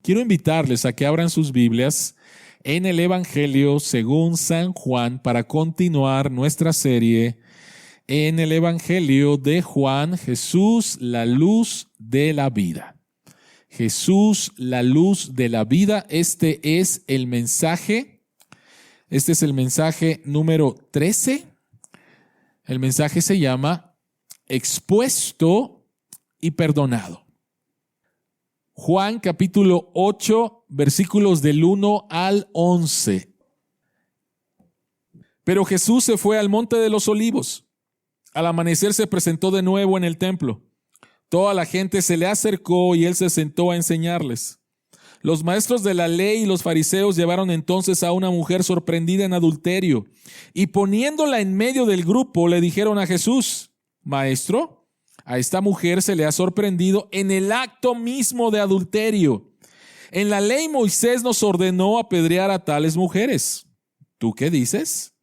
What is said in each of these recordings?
quiero invitarles a que abran sus Biblias en el Evangelio según San Juan para continuar nuestra serie en el Evangelio de Juan, Jesús, la luz de la vida. Jesús, la luz de la vida. Este es el mensaje número 13. El mensaje se llama Expuesto y Perdonado. Juan capítulo 8, versículos del 1 al 11. Pero Jesús se fue al monte de los olivos. Al amanecer se presentó de nuevo en el templo. Toda la gente se le acercó y él se sentó a enseñarles. Los maestros de la ley y los fariseos llevaron entonces a una mujer sorprendida en adulterio y poniéndola en medio del grupo le dijeron a Jesús: Maestro, a esta mujer se le ha sorprendido en el acto mismo de adulterio. En la ley Moisés nos ordenó apedrear a tales mujeres. ¿Tú qué dices?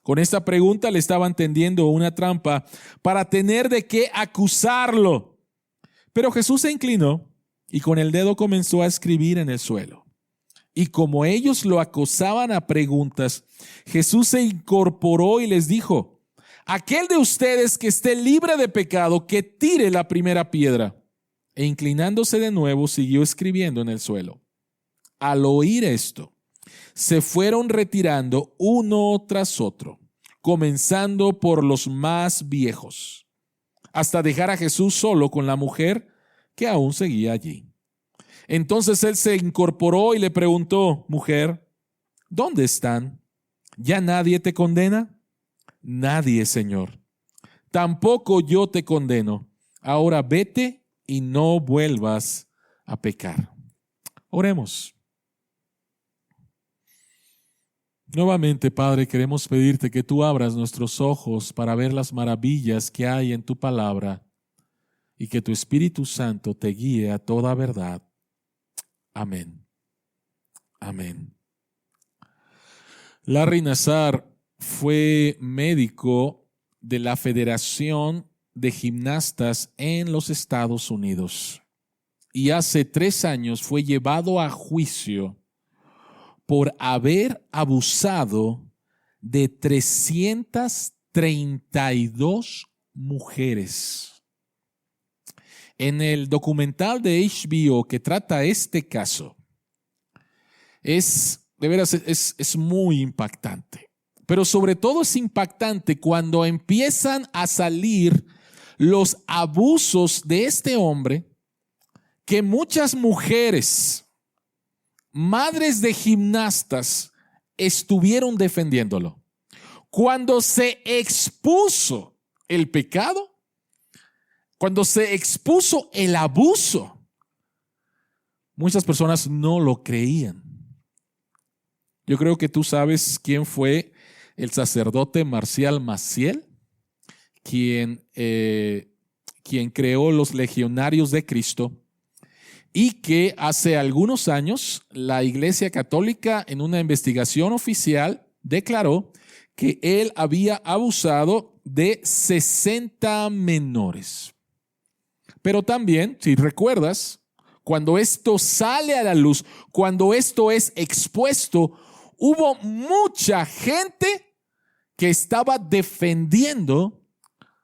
Con esta pregunta le estaban tendiendo una trampa para tener de qué acusarlo. Pero Jesús se inclinó y con el dedo comenzó a escribir en el suelo. Y como ellos lo acosaban a preguntas, Jesús se incorporó y les dijo: aquel de ustedes que esté libre de pecado, que tire la primera piedra. E inclinándose de nuevo, siguió escribiendo en el suelo. Al oír esto, se fueron retirando uno tras otro, comenzando por los más viejos, hasta dejar a Jesús solo con la mujer que aún seguía allí. Entonces él se incorporó y le preguntó: Mujer, ¿dónde están? ¿Ya nadie te condena? Nadie, Señor. Tampoco yo te condeno. Ahora vete y no vuelvas a pecar. Oremos. Nuevamente, Padre, queremos pedirte que tú abras nuestros ojos para ver las maravillas que hay en tu palabra y que tu Espíritu Santo te guíe a toda verdad. Amén. Amén. Larry Nassar fue médico de la Federación de Gimnastas en los Estados Unidos y hace 3 años fue llevado a juicio por haber abusado de 332 mujeres. En el documental de HBO que trata este caso, de veras es muy impactante. Pero sobre todo es impactante cuando empiezan a salir los abusos de este hombre, que muchas mujeres, madres de gimnastas, estuvieron defendiéndolo. Cuando se expuso el pecado, cuando se expuso el abuso, muchas personas no lo creían. Yo creo que tú sabes quién fue el sacerdote Marcial Maciel, quien creó los Legionarios de Cristo, y que hace algunos años la Iglesia Católica, en una investigación oficial, declaró que él había abusado de 60 menores. Pero también, si recuerdas, cuando esto sale a la luz, cuando esto es expuesto, hubo mucha gente que estaba defendiendo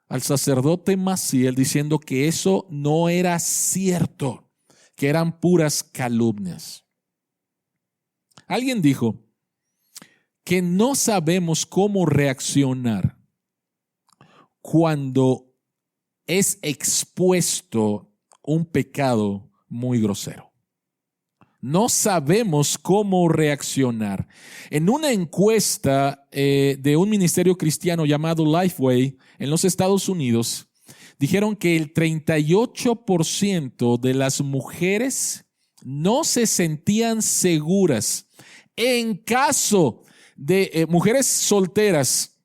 al sacerdote Maciel, diciendo que eso no era cierto, que eran puras calumnias. Alguien dijo que no sabemos cómo reaccionar cuando es expuesto un pecado muy grosero. No sabemos cómo reaccionar. En una encuesta de un ministerio cristiano llamado Lifeway en los Estados Unidos, dijeron que el 38% de las mujeres no se sentían seguras en caso de mujeres solteras,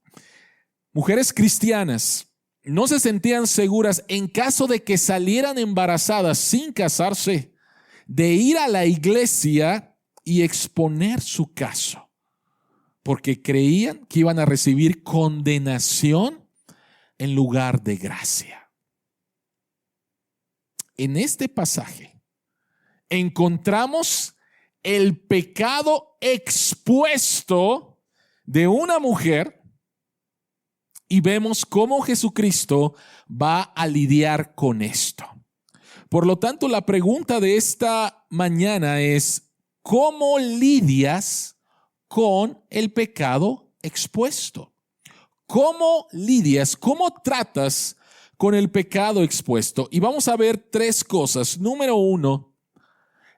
mujeres cristianas, no se sentían seguras en caso de que salieran embarazadas sin casarse, de ir a la iglesia y exponer su caso, porque creían que iban a recibir condenación en lugar de gracia. En este pasaje, encontramos el pecado expuesto de una mujer y vemos cómo Jesucristo va a lidiar con esto. Por lo tanto, la pregunta de esta mañana es, ¿cómo lidias con el pecado expuesto? ¿Cómo lidias? ¿Cómo tratas con el pecado expuesto? Y vamos a ver tres cosas. Número uno,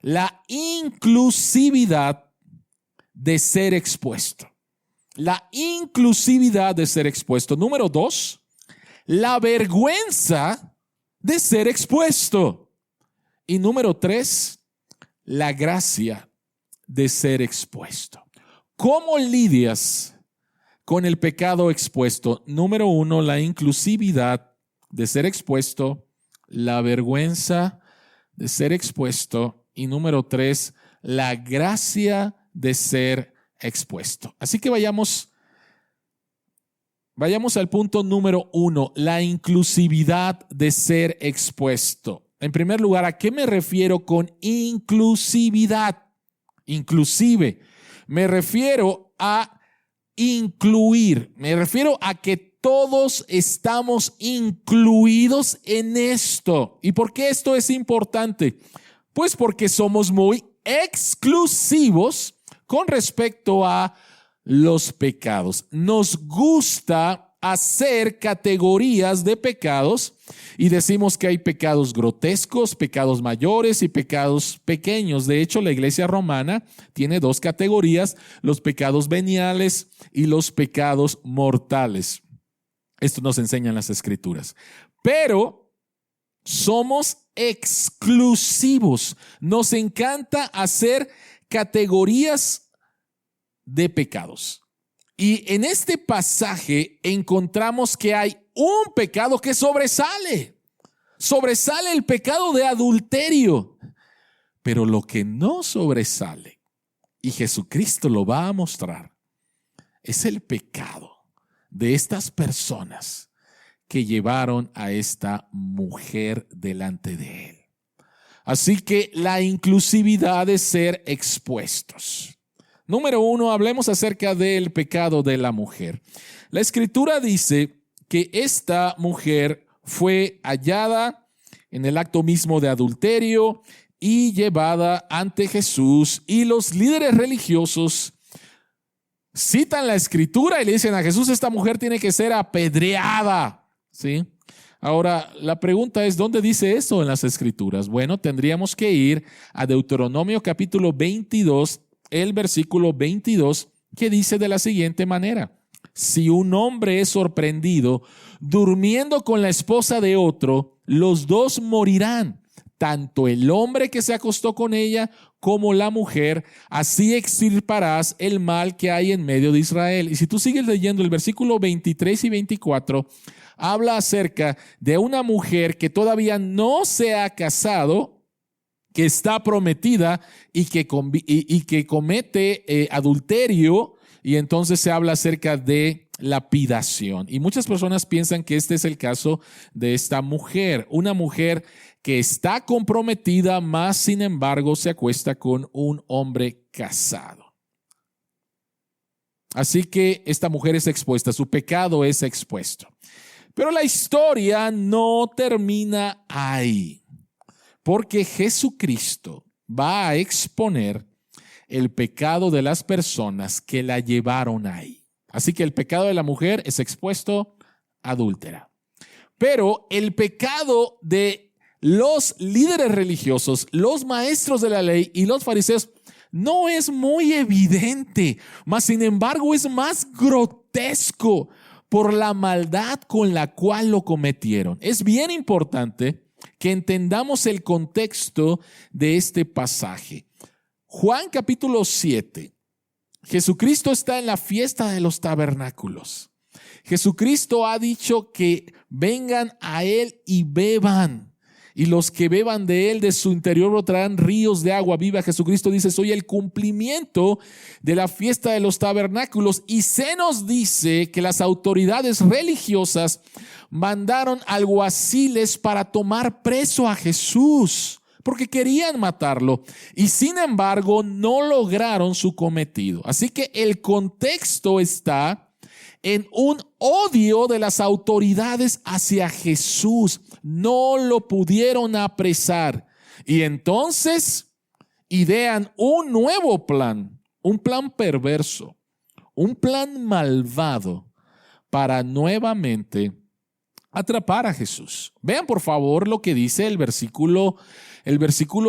la inclusividad de ser expuesto. La inclusividad de ser expuesto. Número dos, la vergüenza de ser expuesto. Y número tres, la gracia de ser expuesto. ¿Cómo lidias con el pecado expuesto? Número uno, la inclusividad de ser expuesto, la vergüenza de ser expuesto y número tres, la gracia de ser expuesto. Así que vayamos al punto número uno, la inclusividad de ser expuesto. En primer lugar, ¿a qué me refiero con inclusividad? Inclusive, me refiero a incluir, me refiero a que todos estamos incluidos en esto. ¿Y por qué esto es importante? Pues porque somos muy exclusivos con respecto a los pecados. Nos gusta hacer categorías de pecados y decimos que hay pecados grotescos, pecados mayores y pecados pequeños. De hecho, la Iglesia romana tiene dos categorías, los pecados veniales y los pecados mortales. Esto nos enseñan las Escrituras. Pero somos exclusivos. Nos encanta hacer categorías de pecados. Y en este pasaje encontramos que hay un pecado que sobresale. Sobresale el pecado de adulterio. Pero lo que no sobresale, y Jesucristo lo va a mostrar, es el pecado de estas personas que llevaron a esta mujer delante de él. Así que la inclusividad de ser expuestos. Número uno, hablemos acerca del pecado de la mujer. La Escritura dice que esta mujer fue hallada en el acto mismo de adulterio y llevada ante Jesús, y los líderes religiosos citan la Escritura y le dicen a Jesús, esta mujer tiene que ser apedreada, ¿sí? Ahora, la pregunta es, ¿dónde dice eso en las Escrituras? Bueno, tendríamos que ir a Deuteronomio capítulo 22, el versículo 22, que dice de la siguiente manera: si un hombre es sorprendido durmiendo con la esposa de otro, los dos morirán, tanto el hombre que se acostó con ella como la mujer, así extirparás el mal que hay en medio de Israel. Y si tú sigues leyendo el versículo 23 y 24, habla acerca de una mujer que todavía no se ha casado, que está prometida y que comete adulterio, y entonces se habla acerca de lapidación. Y muchas personas piensan que este es el caso de esta mujer, una mujer que está comprometida, mas sin embargo se acuesta con un hombre casado. Así que esta mujer es expuesta, su pecado es expuesto. Pero la historia no termina ahí, porque Jesucristo va a exponer el pecado de las personas que la llevaron ahí. Así que el pecado de la mujer es expuesto, adúltera. Pero el pecado de los líderes religiosos, los maestros de la ley y los fariseos no es muy evidente, mas sin embargo es más grotesco por la maldad con la cual lo cometieron. Es bien importante que entendamos el contexto de este pasaje. Juan capítulo 7. Jesucristo está en la fiesta de los tabernáculos. Jesucristo ha dicho que vengan a Él y beban. Y los que beban de Él, de su interior brotarán ríos de agua viva. Jesucristo dice, soy el cumplimiento de la fiesta de los tabernáculos. Y se nos dice que las autoridades religiosas mandaron alguaciles para tomar preso a Jesús, porque querían matarlo y sin embargo no lograron su cometido. Así que el contexto está en un odio de las autoridades hacia Jesús. No lo pudieron apresar y entonces idean un nuevo plan, un plan perverso, un plan malvado para nuevamente atrapar a Jesús. Vean por favor lo que dice el versículo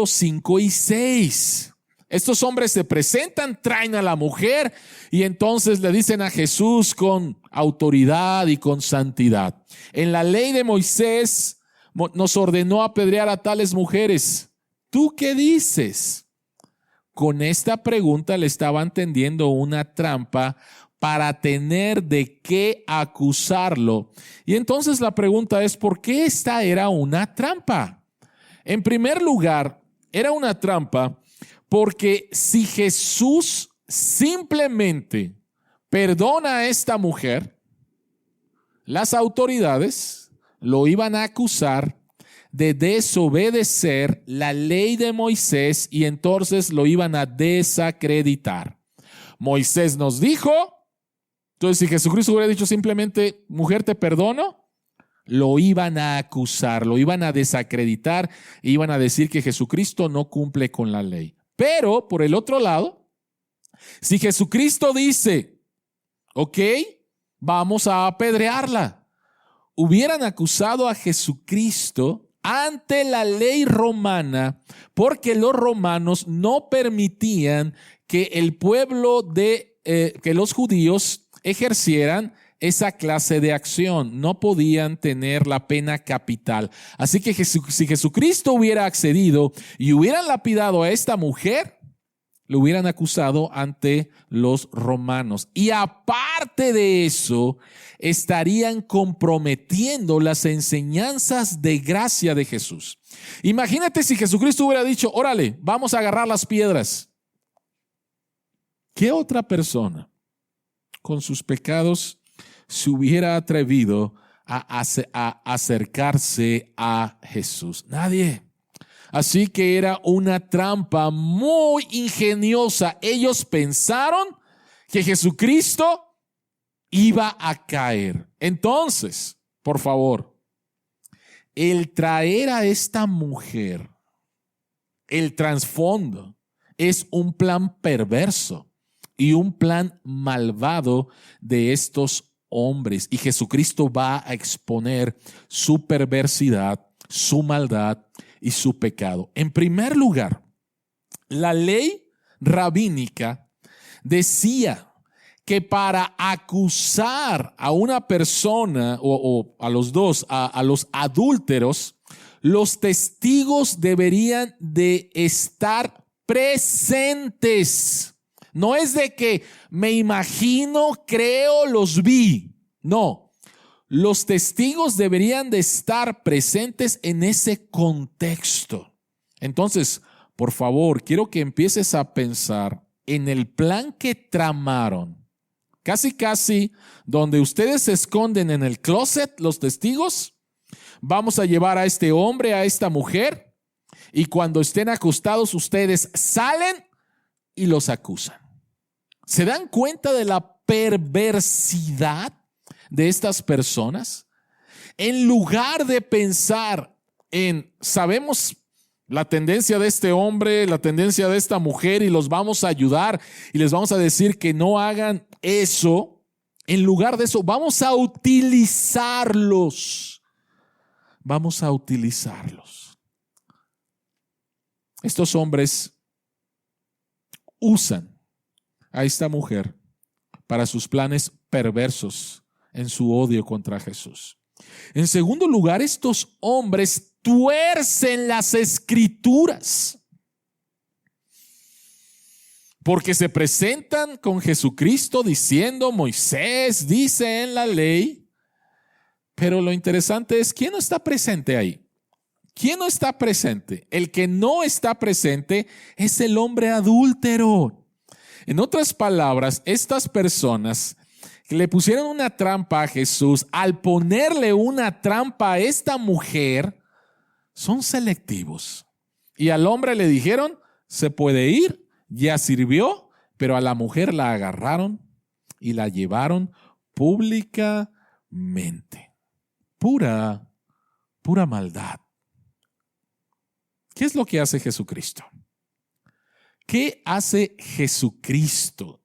5 y 6. Estos hombres se presentan, traen a la mujer y entonces le dicen a Jesús con autoridad y con santidad: en la ley de Moisés nos ordenó apedrear a tales mujeres. ¿Tú qué dices? Con esta pregunta le estaban tendiendo una trampa para tener de qué acusarlo. Y entonces la pregunta es, ¿por qué esta era una trampa? En primer lugar, era una trampa porque si Jesús simplemente perdona a esta mujer, las autoridades lo iban a acusar de desobedecer la ley de Moisés y entonces lo iban a desacreditar. Moisés nos dijo, entonces si Jesucristo hubiera dicho simplemente, mujer, te perdono, lo iban a acusar, lo iban a desacreditar e iban a decir que Jesucristo no cumple con la ley. Pero por el otro lado, si Jesucristo dice, ok, vamos a apedrearla, hubieran acusado a Jesucristo ante la ley romana, porque los romanos no permitían que el pueblo que los judíos ejercieran esa clase de acción. No podían tener la pena capital. Así que si Jesucristo hubiera accedido y hubieran lapidado a esta mujer, lo hubieran acusado ante los romanos. Y aparte de eso, estarían comprometiendo las enseñanzas de gracia de Jesús. Imagínate si Jesucristo hubiera dicho, órale, vamos a agarrar las piedras. ¿Qué otra persona con sus pecados se hubiera atrevido a acercarse a Jesús? Nadie. Así que era una trampa muy ingeniosa. Ellos pensaron que Jesucristo iba a caer. Entonces, por favor, el traer a esta mujer, el trasfondo, es un plan perverso y un plan malvado de estos hombres. Y Jesucristo va a exponer su perversidad, su maldad y su pecado. En primer lugar, la ley rabínica decía que para acusar a una persona o a los dos, a los adúlteros, los testigos deberían de estar presentes. No es de que me imagino, creo, los vi. No. Los testigos deberían de estar presentes en ese contexto. Entonces, por favor, quiero que empieces a pensar en el plan que tramaron. Casi donde ustedes se esconden en el closet, los testigos, vamos a llevar a este hombre, a esta mujer, y cuando estén acostados ustedes salen y los acusan. ¿Se dan cuenta de la perversidad de estas personas? En lugar de pensar en, sabemos la tendencia de este hombre, la tendencia de esta mujer y los vamos a ayudar y les vamos a decir que no hagan eso, en lugar de eso vamos a utilizarlos. Vamos a utilizarlos. Estos hombres usan a esta mujer para sus planes perversos en su odio contra Jesús. En segundo lugar, estos hombres tuercen las escrituras porque se presentan con Jesucristo diciendo, Moisés dice en la ley, pero lo interesante es, ¿quién no está presente ahí? ¿Quién no está presente? El que no está presente es el hombre adúltero. En otras palabras, estas personas que le pusieron una trampa a Jesús, al ponerle una trampa a esta mujer, son selectivos. Y al hombre le dijeron, se puede ir, ya sirvió, pero a la mujer la agarraron y la llevaron públicamente. Pura maldad. ¿Qué es lo que hace Jesucristo? ¿Qué hace Jesucristo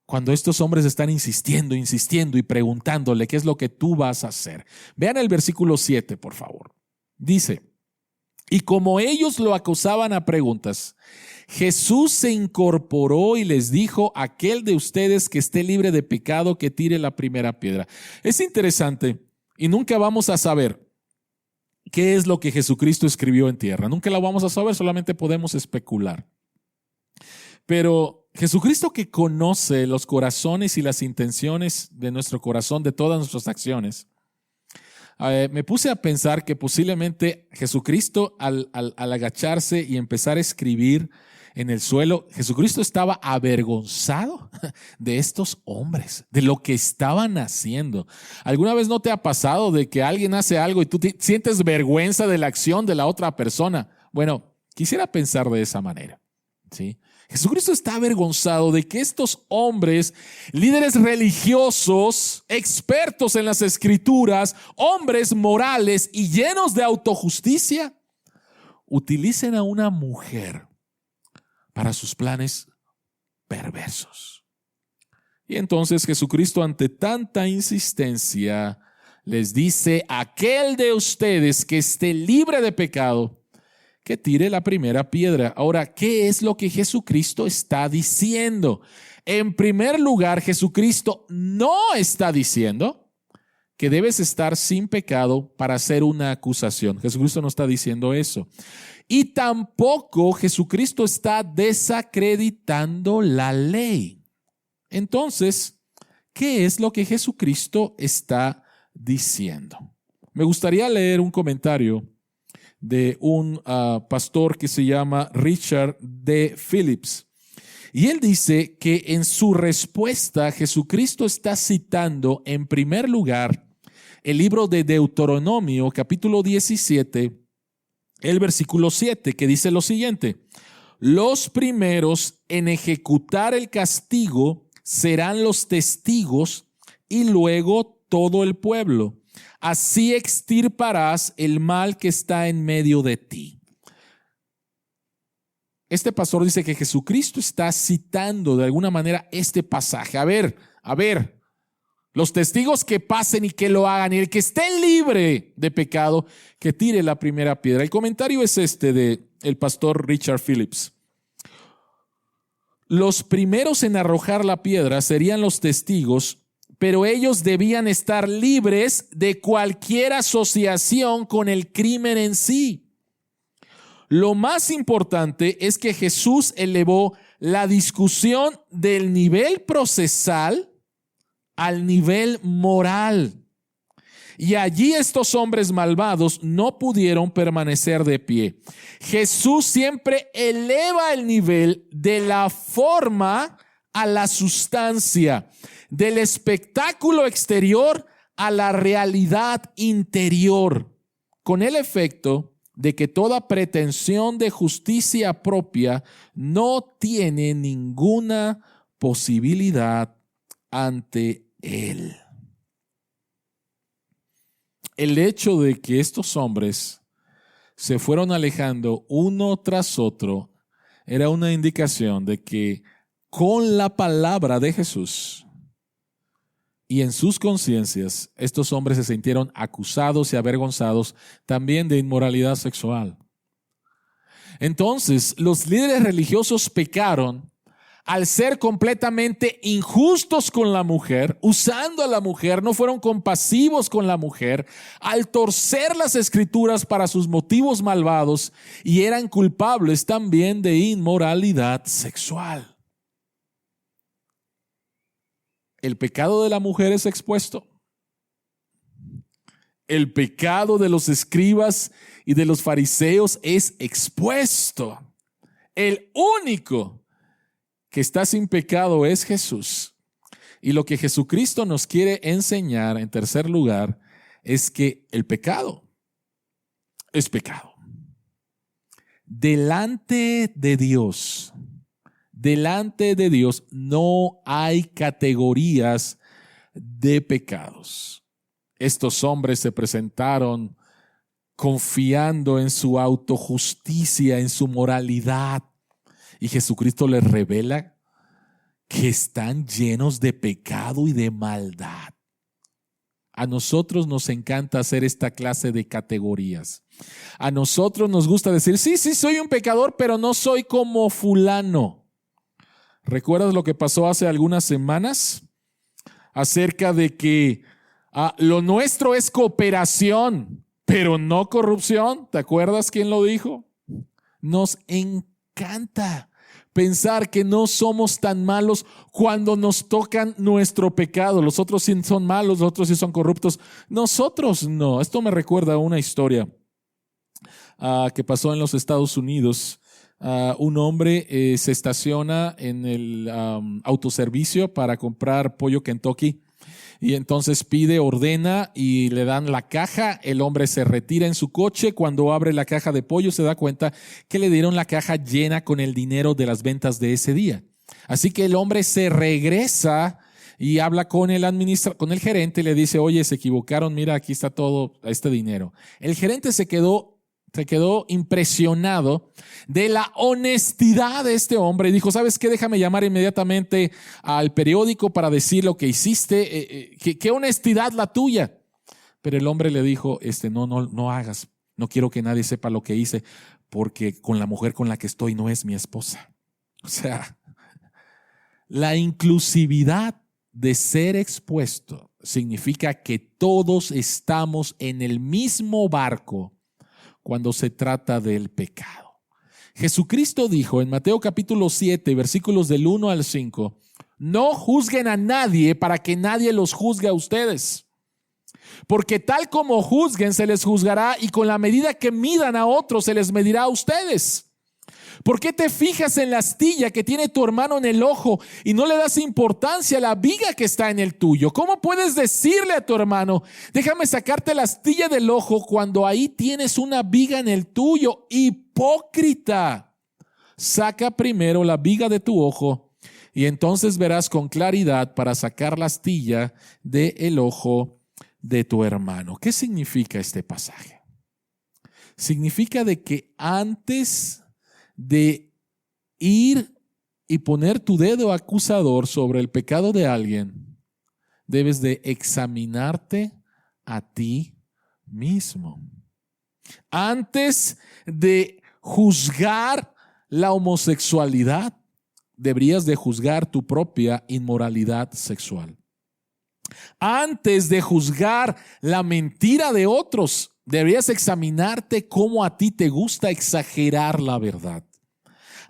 cuando estos hombres están insistiendo y preguntándole qué es lo que tú vas a hacer? Vean el versículo 7, por favor. Dice, y como ellos lo acusaban a preguntas, Jesús se incorporó y les dijo, aquel de ustedes que esté libre de pecado, que tire la primera piedra. Es interesante y nunca vamos a saber qué es lo que Jesucristo escribió en tierra. Nunca lo vamos a saber, solamente podemos especular. Pero Jesucristo, que conoce los corazones y las intenciones de nuestro corazón, de todas nuestras acciones, me puse a pensar que posiblemente Jesucristo al agacharse y empezar a escribir en el suelo, Jesucristo estaba avergonzado de estos hombres, de lo que estaban haciendo. ¿Alguna vez no te ha pasado de que alguien hace algo y tú sientes vergüenza de la acción de la otra persona? Bueno, quisiera pensar de esa manera, ¿sí? Jesucristo está avergonzado de que estos hombres, líderes religiosos, expertos en las escrituras, hombres morales y llenos de autojusticia, utilicen a una mujer para sus planes perversos. Y entonces Jesucristo, ante tanta insistencia, les dice, aquel de ustedes que esté libre de pecado, que tire la primera piedra. Ahora, ¿qué es lo que Jesucristo está diciendo? En primer lugar, Jesucristo no está diciendo que debes estar sin pecado para hacer una acusación. Jesucristo no está diciendo eso. Y tampoco Jesucristo está desacreditando la ley. Entonces, ¿qué es lo que Jesucristo está diciendo? Me gustaría leer un comentario de un pastor que se llama Richard D. Phillips. Y él dice que en su respuesta Jesucristo está citando en primer lugar el libro de Deuteronomio, capítulo 17, el versículo 7, que dice lo siguiente: los primeros en ejecutar el castigo serán los testigos y luego todo el pueblo. Así extirparás el mal que está en medio de ti. Este pastor dice que Jesucristo está citando de alguna manera este pasaje. A ver, los testigos que pasen y que lo hagan, y el que esté libre de pecado, que tire la primera piedra. El comentario es este de el pastor Richard Phillips. Los primeros en arrojar la piedra serían los testigos, pero ellos debían estar libres de cualquier asociación con el crimen en sí. Lo más importante es que Jesús elevó la discusión del nivel procesal al nivel moral. Y allí estos hombres malvados no pudieron permanecer de pie. Jesús siempre eleva el nivel de la forma a la sustancia, del espectáculo exterior a la realidad interior, con el efecto de que toda pretensión de justicia propia no tiene ninguna posibilidad ante Él. El hecho de que estos hombres se fueron alejando uno tras otro era una indicación de que con la palabra de Jesús y en sus conciencias, estos hombres se sintieron acusados y avergonzados también de inmoralidad sexual. Entonces, los líderes religiosos pecaron al ser completamente injustos con la mujer, usando a la mujer, no fueron compasivos con la mujer, al torcer las escrituras para sus motivos malvados, y eran culpables también de inmoralidad sexual. El pecado de la mujer es expuesto. El pecado de los escribas y de los fariseos es expuesto. El único que está sin pecado es Jesús. Y lo que Jesucristo nos quiere enseñar, en tercer lugar, es que el pecado es pecado. delante de Dios no hay categorías de pecados. Estos hombres se presentaron confiando en su autojusticia, en su moralidad, y Jesucristo les revela que están llenos de pecado y de maldad. A nosotros nos encanta hacer esta clase de categorías. A nosotros nos gusta decir, sí, soy un pecador, pero no soy como fulano. ¿Recuerdas lo que pasó hace algunas semanas? Acerca de que lo nuestro es cooperación, pero no corrupción. ¿Te acuerdas quién lo dijo? Nos encanta pensar que no somos tan malos cuando nos tocan nuestro pecado. Los otros sí son malos, los otros sí son corruptos. Nosotros no. Esto me recuerda a una historia que pasó en los Estados Unidos. Un hombre se estaciona en el autoservicio para comprar pollo Kentucky. Y entonces ordena y le dan la caja. El hombre se retira en su coche. Cuando abre la caja de pollo se da cuenta que le dieron la caja llena con el dinero de las ventas de ese día. Así que el hombre se regresa y habla con el gerente y le dice, oye, se equivocaron, mira, aquí está todo este dinero. El gerente se quedó impresionado de la honestidad de este hombre y dijo, ¿sabes qué? Déjame llamar inmediatamente al periódico para decir lo que hiciste. ¿Qué honestidad la tuya? Pero el hombre le dijo, no hagas, no quiero que nadie sepa lo que hice, porque con la mujer con la que estoy no es mi esposa. O sea, la inclusividad de ser expuesto significa que todos estamos en el mismo barco cuando se trata del pecado. Jesucristo dijo en Mateo capítulo 7, versículos del 1 al 5, no juzguen a nadie para que nadie los juzgue a ustedes. Porque tal como juzguen se les juzgará y con la medida que midan a otros se les medirá a ustedes. ¿Por qué te fijas en la astilla que tiene tu hermano en el ojo y no le das importancia a la viga que está en el tuyo? ¿Cómo puedes decirle a tu hermano, déjame sacarte la astilla del ojo cuando ahí tienes una viga en el tuyo? Hipócrita, saca primero la viga de tu ojo y entonces verás con claridad para sacar la astilla del ojo de tu hermano. ¿Qué significa este pasaje? Significa de que antes de ir y poner tu dedo acusador sobre el pecado de alguien, debes de examinarte a ti mismo. Antes de juzgar la homosexualidad, deberías de juzgar tu propia inmoralidad sexual. Antes de juzgar la mentira de otros, deberías examinarte cómo a ti te gusta exagerar la verdad.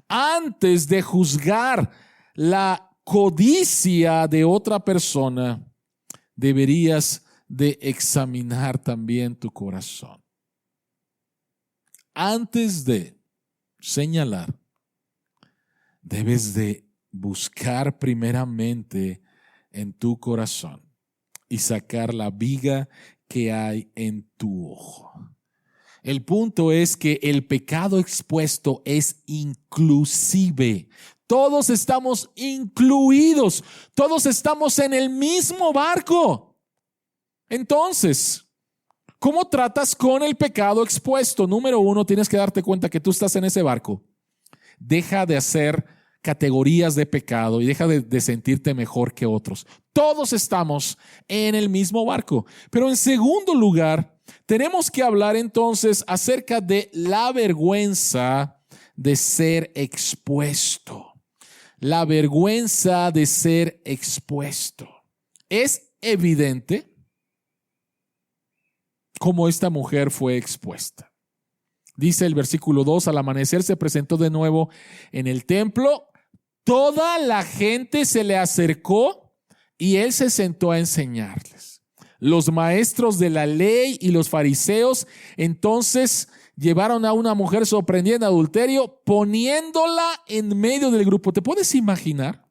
Antes de juzgar la codicia de otra persona, deberías de examinar también tu corazón. Antes de señalar, debes de buscar primeramente en tu corazón y sacar la viga que hay en tu ojo. El punto es que el pecado expuesto es inclusive. Todos estamos incluidos. Todos estamos en el mismo barco. Entonces, ¿cómo tratas con el pecado expuesto? Número 1, tienes que darte cuenta que tú estás en ese barco. Deja de hacer categorías de pecado y deja de sentirte mejor que otros. Todos estamos en el mismo barco. Pero en segundo lugar, tenemos que hablar entonces acerca de la vergüenza de ser expuesto. La vergüenza de ser expuesto. Es evidente cómo esta mujer fue expuesta. Dice el versículo 2, al amanecer se presentó de nuevo en el templo. Toda la gente se le acercó y él se sentó a enseñarles. Los maestros de la ley y los fariseos entonces llevaron a una mujer sorprendida en adulterio, poniéndola en medio del grupo. ¿Te puedes imaginar?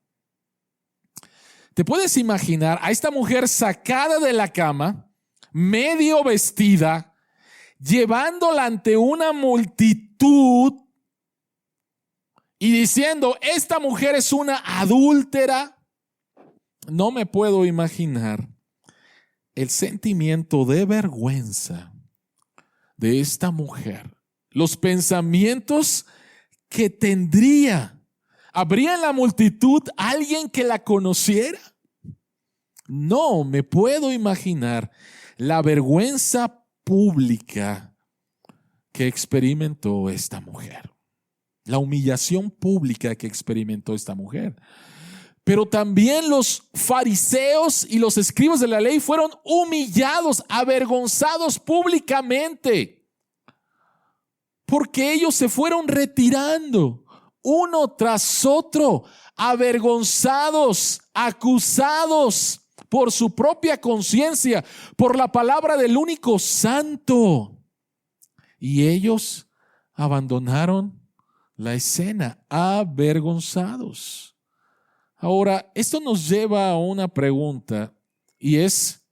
¿Te puedes imaginar a esta mujer sacada de la cama, medio vestida, llevándola ante una multitud y diciendo, esta mujer es una adúltera. No me puedo imaginar el sentimiento de vergüenza de esta mujer, los pensamientos que tendría. ¿Habría en la multitud alguien que la conociera? No me puedo imaginar la vergüenza pública que experimentó esta mujer, la humillación pública que experimentó esta mujer. Pero también los fariseos y los escribas de la ley fueron humillados, avergonzados públicamente, porque ellos se fueron retirando uno tras otro, avergonzados, acusados por su propia conciencia, por la palabra del único santo. Y ellos abandonaron la escena, avergonzados. Ahora, esto nos lleva a una pregunta, y es,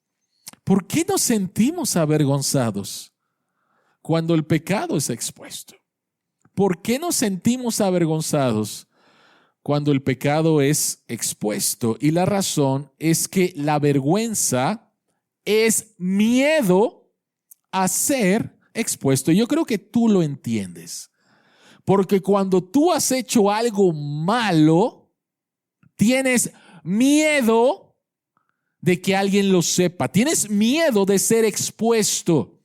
¿por qué nos sentimos avergonzados cuando el pecado es expuesto? ¿Por qué nos sentimos avergonzados cuando el pecado es expuesto? Y la razón es que la vergüenza es miedo a ser expuesto. Yo creo que tú lo entiendes. Porque cuando tú has hecho algo malo, tienes miedo de que alguien lo sepa. Tienes miedo de ser expuesto.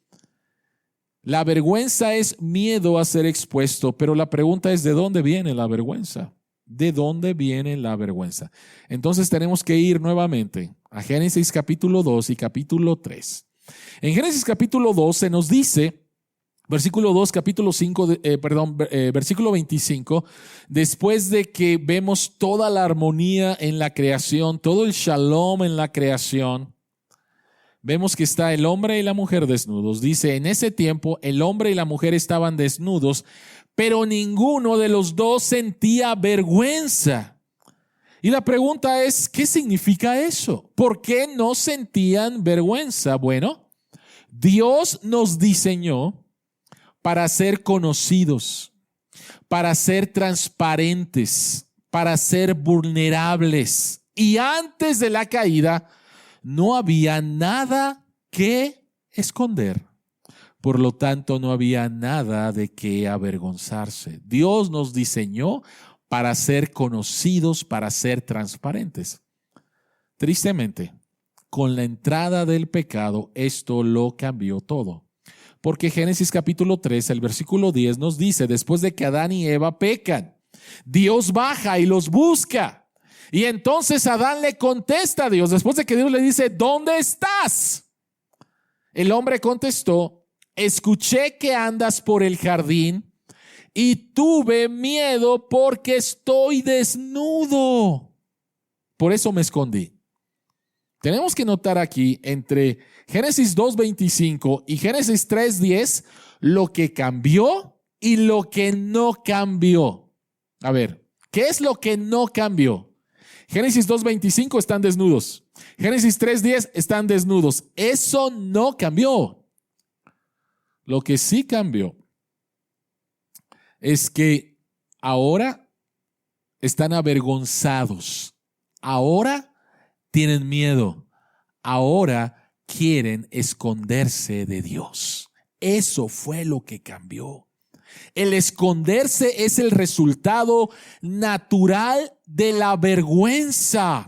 La vergüenza es miedo a ser expuesto, pero la pregunta es, ¿de dónde viene la vergüenza? ¿De dónde viene la vergüenza? Entonces tenemos que ir nuevamente a Génesis capítulo 2 y capítulo 3. En Génesis capítulo 2 se nos dice, versículo 2, capítulo 5, versículo 25, después de que vemos toda la armonía en la creación, todo el shalom en la creación, vemos que está el hombre y la mujer desnudos. Dice, en ese tiempo el hombre y la mujer estaban desnudos, pero ninguno de los dos sentía vergüenza. Y la pregunta es, ¿qué significa eso? ¿Por qué no sentían vergüenza? Bueno, Dios nos diseñó para ser conocidos, para ser transparentes, para ser vulnerables. Y antes de la caída no había nada que esconder. Por lo tanto, no había nada de qué avergonzarse. Dios nos diseñó para ser conocidos, para ser transparentes. Tristemente, con la entrada del pecado, esto lo cambió todo. Porque Génesis capítulo 3, el versículo 10 nos dice, después de que Adán y Eva pecan, Dios baja y los busca. Y entonces Adán le contesta a Dios, después de que Dios le dice, ¿dónde estás? El hombre contestó, escuché que andas por el jardín y tuve miedo porque estoy desnudo. Por eso me escondí. Tenemos que notar aquí entre Génesis 2:25 y Génesis 3:10 lo que cambió y lo que no cambió. A ver, ¿qué es lo que no cambió? Génesis 2:25 están desnudos. Génesis 3:10 están desnudos. Eso no cambió. Lo que sí cambió es que ahora están avergonzados. Ahora tienen miedo. Ahora quieren esconderse de Dios. Eso fue lo que cambió. El esconderse es el resultado natural de la vergüenza.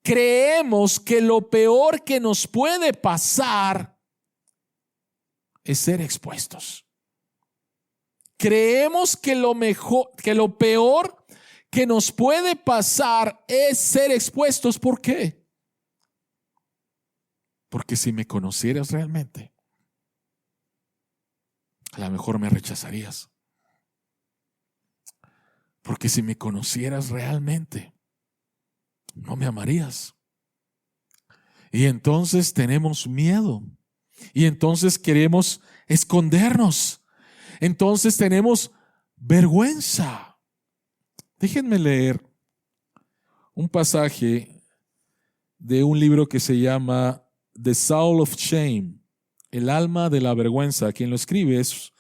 Creemos que lo peor que nos puede pasar es ser expuestos. Creemos que lo peor que nos puede pasar es ser expuestos. ¿Por qué? Porque si me conocieras realmente, a lo mejor me rechazarías. Porque si me conocieras realmente, no me amarías. Y entonces tenemos miedo. Y entonces queremos escondernos. Entonces tenemos vergüenza. Déjenme leer un pasaje de un libro que se llama The Soul of Shame, el alma de la vergüenza. Quien lo escribe es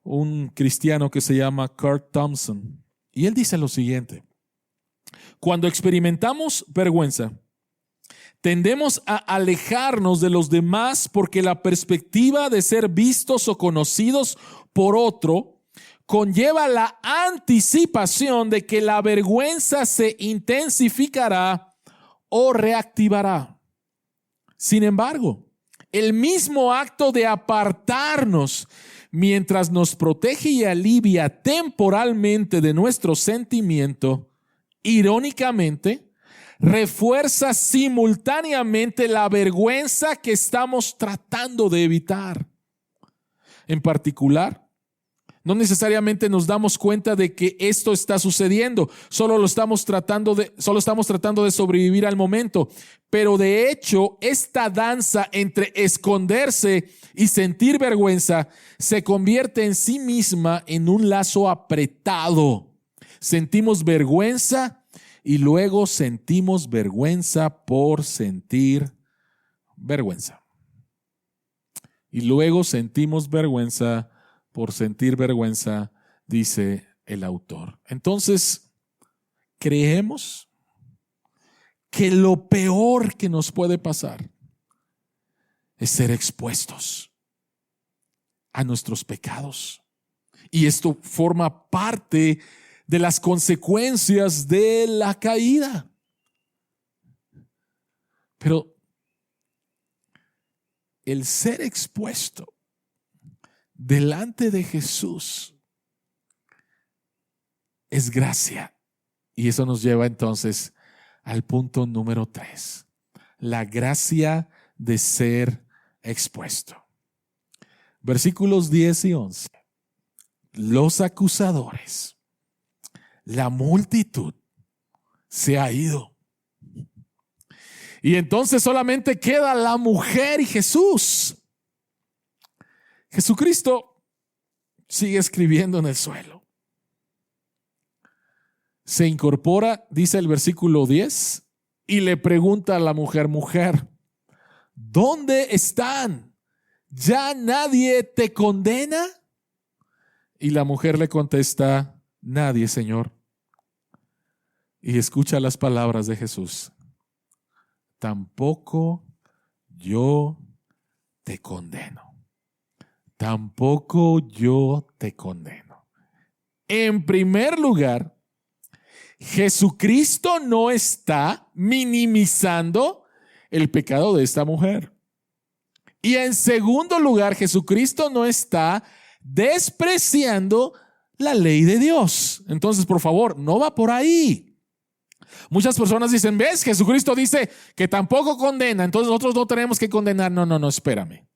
un cristiano que se llama Kurt Thompson. Y él dice lo siguiente: cuando experimentamos vergüenza, tendemos a alejarnos de los demás porque la perspectiva de ser vistos o conocidos por otro conlleva la anticipación de que la vergüenza se intensificará o reactivará. Sin embargo, el mismo acto de apartarnos, mientras nos protege y alivia temporalmente de nuestro sentimiento, irónicamente, refuerza simultáneamente la vergüenza que estamos tratando de evitar. En particular, no necesariamente nos damos cuenta de que esto está sucediendo, solo estamos tratando de sobrevivir al momento. Pero de hecho, esta danza entre esconderse y sentir vergüenza se convierte en sí misma en un lazo apretado. Sentimos vergüenza y luego sentimos vergüenza por sentir vergüenza. Y luego sentimos vergüenza por sentir vergüenza, dice el autor. Entonces, creemos que lo peor que nos puede pasar es ser expuestos a nuestros pecados. Y esto forma parte de las consecuencias de la caída. Pero el ser expuesto delante de Jesús es gracia. Y eso nos lleva entonces al punto número 3. La gracia de ser expuesto. Versículos 10 y 11. Los acusadores, la multitud se ha ido. Y entonces solamente queda la mujer y Jesús. Jesucristo sigue escribiendo en el suelo. Se incorpora, dice el versículo 10, y le pregunta a la mujer: mujer, ¿dónde están? ¿Ya nadie te condena? Y la mujer le contesta: nadie, Señor. Y escucha las palabras de Jesús: tampoco yo te condeno. Tampoco yo te condeno. En primer lugar, Jesucristo no está minimizando el pecado de esta mujer. Y en segundo lugar, Jesucristo no está despreciando la ley de Dios. Entonces, por favor, no va por ahí. Muchas personas dicen: ¿ves? Jesucristo dice que tampoco condena, entonces nosotros no tenemos que condenar. No, espérame.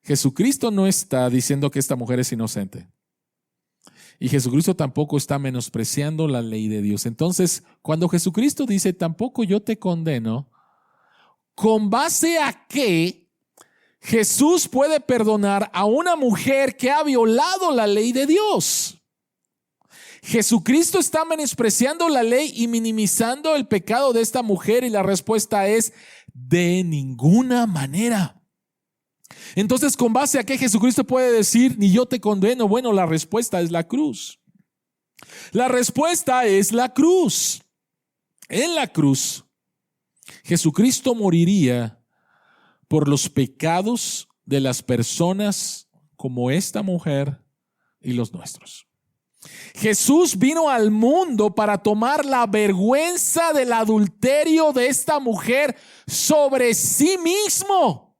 Jesucristo no está diciendo que esta mujer es inocente. Y Jesucristo tampoco está menospreciando la ley de Dios. Entonces, cuando Jesucristo dice tampoco yo te condeno, ¿con base a qué Jesús puede perdonar a una mujer que ha violado la ley de Dios? ¿Jesucristo está menospreciando la ley y minimizando el pecado de esta mujer? Y la respuesta es: de ninguna manera. Entonces, ¿con base a qué Jesucristo puede decir ni yo te condeno? Bueno, la respuesta es la cruz. La respuesta es la cruz. En la cruz, Jesucristo moriría por los pecados de las personas como esta mujer y los nuestros. Jesús vino al mundo para tomar la vergüenza del adulterio de esta mujer sobre sí mismo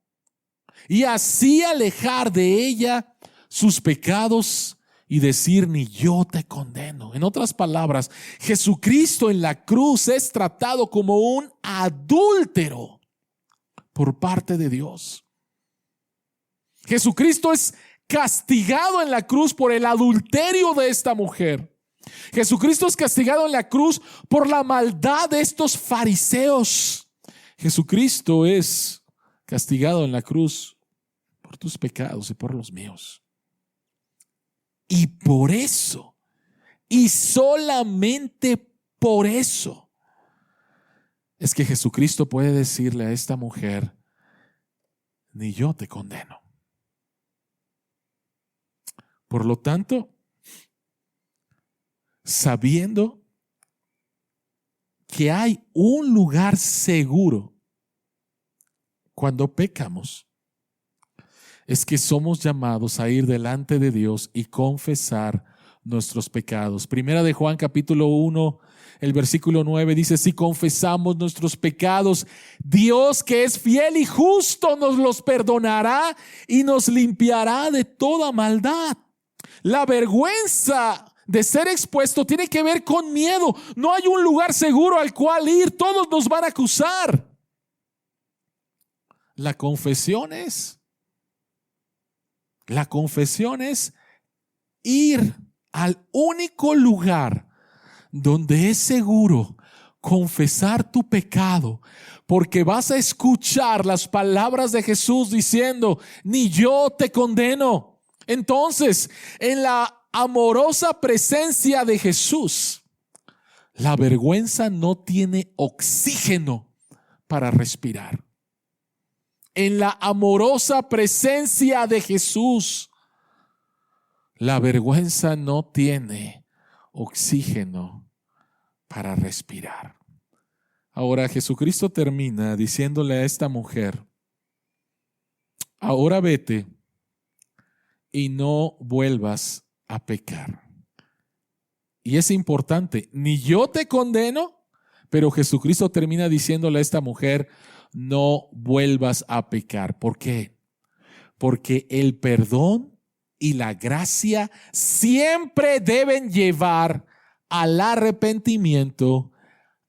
y así alejar de ella sus pecados y decir ni yo te condeno. En otras palabras, Jesucristo en la cruz es tratado como un adúltero por parte de Dios. Jesucristo es castigado en la cruz por el adulterio de esta mujer. Jesucristo es castigado en la cruz por la maldad de estos fariseos. Jesucristo es castigado en la cruz por tus pecados y por los míos. Y por eso, y solamente por eso, es que Jesucristo puede decirle a esta mujer, ni yo te condeno. Por lo tanto, sabiendo que hay un lugar seguro cuando pecamos, es que somos llamados a ir delante de Dios y confesar nuestros pecados. Primera de Juan capítulo 1, el versículo 9 dice: si confesamos nuestros pecados, Dios, que es fiel y justo, nos los perdonará y nos limpiará de toda maldad. La vergüenza de ser expuesto tiene que ver con miedo. No hay un lugar seguro al cual ir. Todos nos van a acusar. La confesión es ir al único lugar donde es seguro confesar tu pecado, porque vas a escuchar las palabras de Jesús diciendo: ni yo te condeno. Entonces, en la amorosa presencia de Jesús, la vergüenza no tiene oxígeno para respirar. En la amorosa presencia de Jesús, la vergüenza no tiene oxígeno para respirar. Ahora Jesucristo termina diciéndole a esta mujer: ahora vete y no vuelvas a pecar. Y es importante, ni yo te condeno, pero Jesucristo termina diciéndole a esta mujer: no vuelvas a pecar. ¿Por qué? Porque el perdón y la gracia siempre deben llevar al arrepentimiento,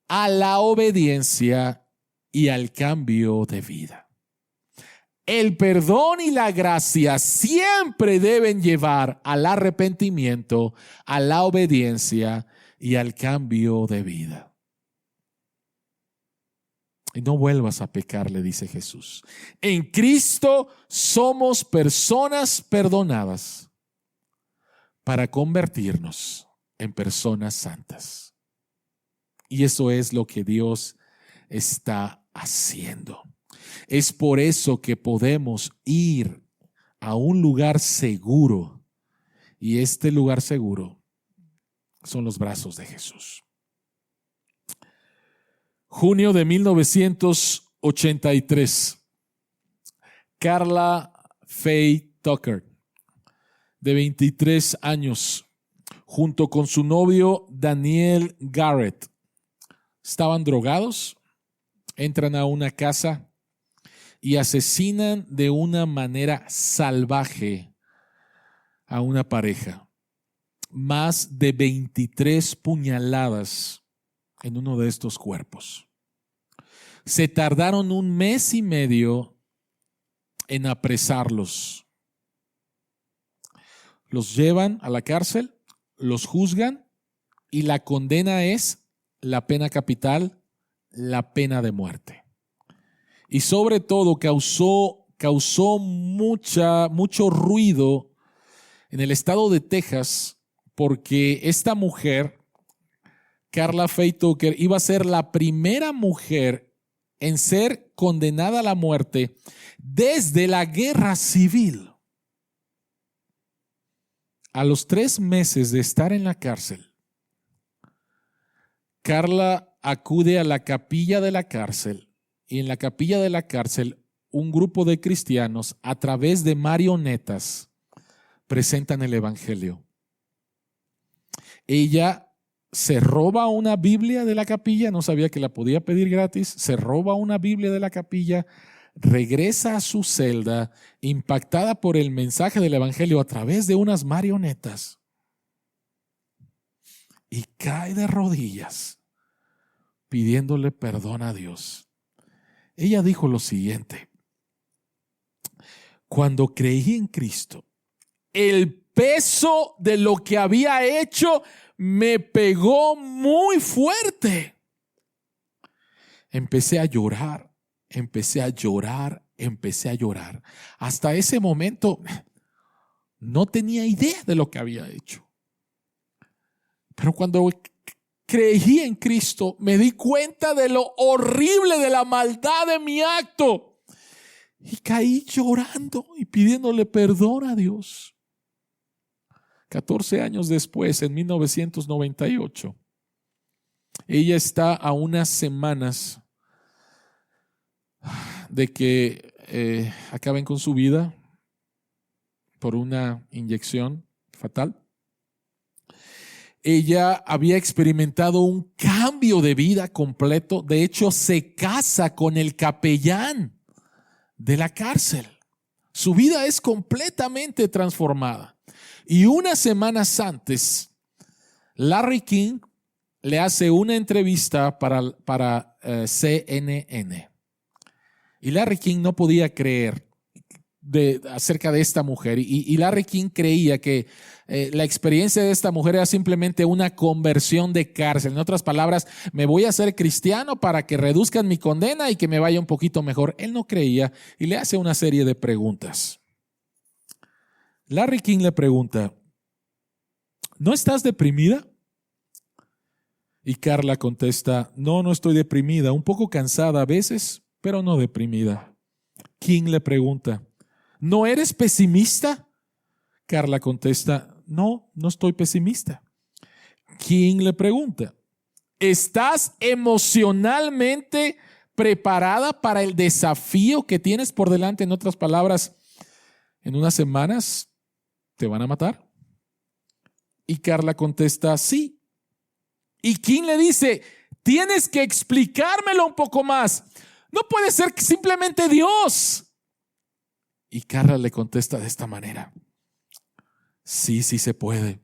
a la obediencia y al cambio de vida. El perdón y la gracia siempre deben llevar al arrepentimiento, a la obediencia y al cambio de vida. Y no vuelvas a pecar, le dice Jesús. En Cristo somos personas perdonadas para convertirnos en personas santas. Y eso es lo que Dios está haciendo. Es por eso que podemos ir a un lugar seguro. Y este lugar seguro son los brazos de Jesús. Junio de 1983. Carla Faye Tucker, de 23 años, junto con su novio Daniel Garrett, estaban drogados, entran a una casa y asesinan de una manera salvaje a una pareja. Más de 23 puñaladas en uno de estos cuerpos. Se tardaron 1 mes y medio en apresarlos. Los llevan a la cárcel, los juzgan y la condena es la pena capital, la pena de muerte. Y sobre todo causó mucho ruido en el estado de Texas, porque esta mujer, Carla Faye Tucker, iba a ser la primera mujer en ser condenada a la muerte desde la guerra civil. A los 3 meses de estar en la cárcel, Carla acude a la capilla de la cárcel, y en la capilla de la cárcel un grupo de cristianos, a través de marionetas, presentan el evangelio. Ella se roba una Biblia de la capilla, no sabía que la podía pedir gratis, se roba una Biblia de la capilla, regresa a su celda impactada por el mensaje del evangelio a través de unas marionetas y cae de rodillas pidiéndole perdón a Dios. Ella dijo lo siguiente: cuando creí en Cristo, el peso de lo que había hecho me pegó muy fuerte. Empecé a llorar. Hasta ese momento no tenía idea de lo que había hecho. Pero cuando creí en Cristo, me di cuenta de lo horrible de la maldad de mi acto. Y caí llorando y pidiéndole perdón a Dios. 14 años después, en 1998, ella está a unas semanas de que acaben con su vida por una inyección fatal. Ella había experimentado un cambio de vida completo. De hecho, se casa con el capellán de la cárcel. Su vida es completamente transformada. Y unas semanas antes, Larry King le hace una entrevista para CNN. Y Larry King no podía creer acerca de esta mujer. Y Larry King creía que la experiencia de esta mujer era simplemente una conversión de cárcel. En otras palabras, me voy a hacer cristiano para que reduzcan mi condena y que me vaya un poquito mejor. Él no creía y le hace una serie de preguntas. Larry King le pregunta, ¿no estás deprimida? Y Carla contesta, no estoy deprimida, un poco cansada a veces, pero no deprimida. King le pregunta, ¿no eres pesimista? Carla contesta, no estoy pesimista. King le pregunta, ¿estás emocionalmente preparada para el desafío que tienes por delante? En otras palabras, en unas semanas te van a matar. Y Carla contesta, sí. Y King le dice, tienes que explicármelo un poco más. No puede ser simplemente Dios. Y Carla le contesta de esta manera, sí se puede.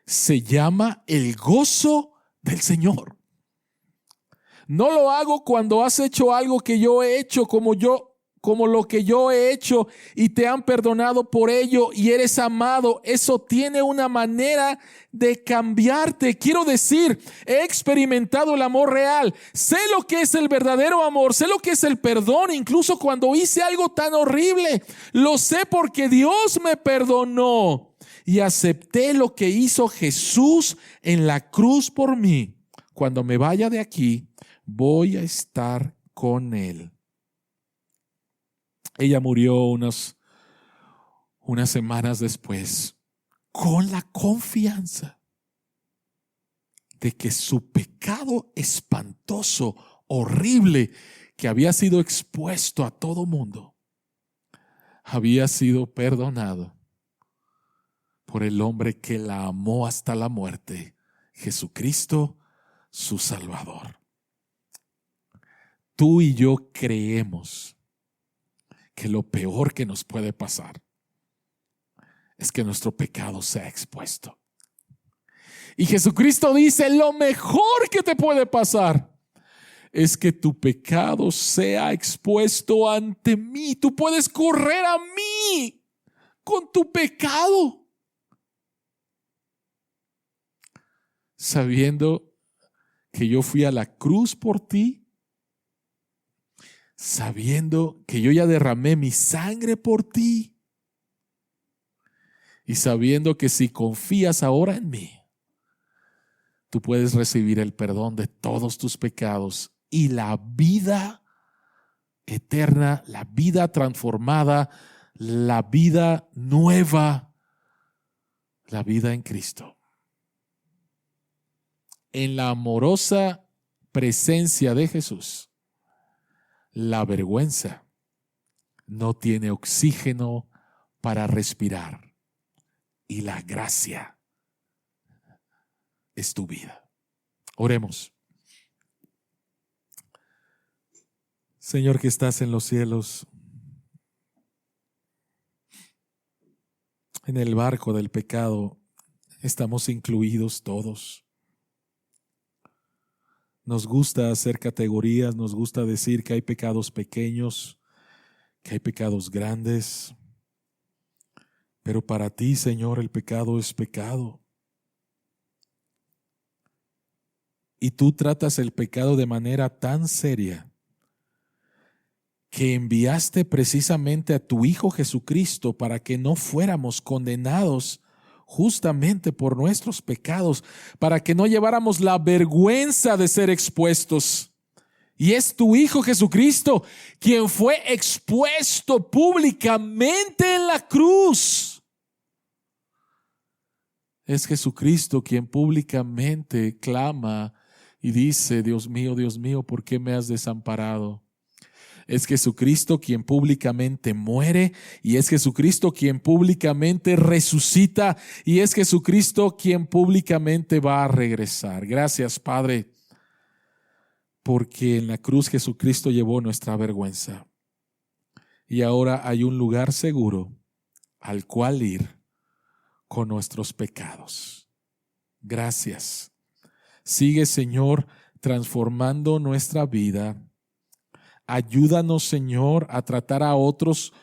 Se llama el gozo del Señor. No lo hago cuando has hecho algo que yo he hecho como lo que yo he hecho y te han perdonado por ello y eres amado. Eso tiene una manera de cambiarte. Quiero decir, he experimentado el amor real. Sé lo que es el verdadero amor. Sé lo que es el perdón. Incluso cuando hice algo tan horrible, lo sé porque Dios me perdonó y acepté lo que hizo Jesús en la cruz por mí. Cuando me vaya de aquí, voy a estar con Él. Ella murió unas semanas después con la confianza de que su pecado espantoso, horrible, que había sido expuesto a todo mundo, había sido perdonado por el hombre que la amó hasta la muerte, Jesucristo, su Salvador. Tú y yo creemos que lo peor que nos puede pasar es que nuestro pecado sea expuesto. Y Jesucristo dice, lo mejor que te puede pasar es que tu pecado sea expuesto ante mí. Tú puedes correr a mí con tu pecado, sabiendo que yo fui a la cruz por ti, sabiendo que yo ya derramé mi sangre por ti y sabiendo que si confías ahora en mí, tú puedes recibir el perdón de todos tus pecados y la vida eterna, la vida transformada, la vida nueva, la vida en Cristo. En la amorosa presencia de Jesús, la vergüenza no tiene oxígeno para respirar y la gracia es tu vida. Oremos. Señor que estás en los cielos, en el barco del pecado estamos incluidos todos. Nos gusta hacer categorías, nos gusta decir que hay pecados pequeños, que hay pecados grandes. Pero para ti, Señor, el pecado es pecado. Y tú tratas el pecado de manera tan seria que enviaste precisamente a tu Hijo Jesucristo para que no fuéramos condenados justamente por nuestros pecados, para que no lleváramos la vergüenza de ser expuestos. Y es tu Hijo Jesucristo quien fue expuesto públicamente en la cruz Es Jesucristo quien públicamente clama y dice, Dios mío, ¿por qué me has desamparado? Es Jesucristo quien públicamente muere, y es Jesucristo quien públicamente resucita, y es Jesucristo quien públicamente va a regresar. Gracias, Padre, porque en la cruz Jesucristo llevó nuestra vergüenza. Y ahora hay un lugar seguro al cual ir con nuestros pecados. Gracias. Sigue, Señor, transformando nuestra vida. Ayúdanos, Señor, a tratar a otros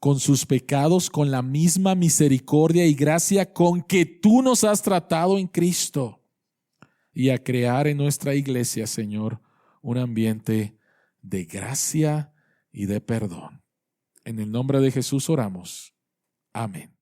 con sus pecados con la misma misericordia y gracia con que tú nos has tratado en Cristo, y a crear en nuestra iglesia, Señor, un ambiente de gracia y de perdón. En el nombre de Jesús oramos. Amén.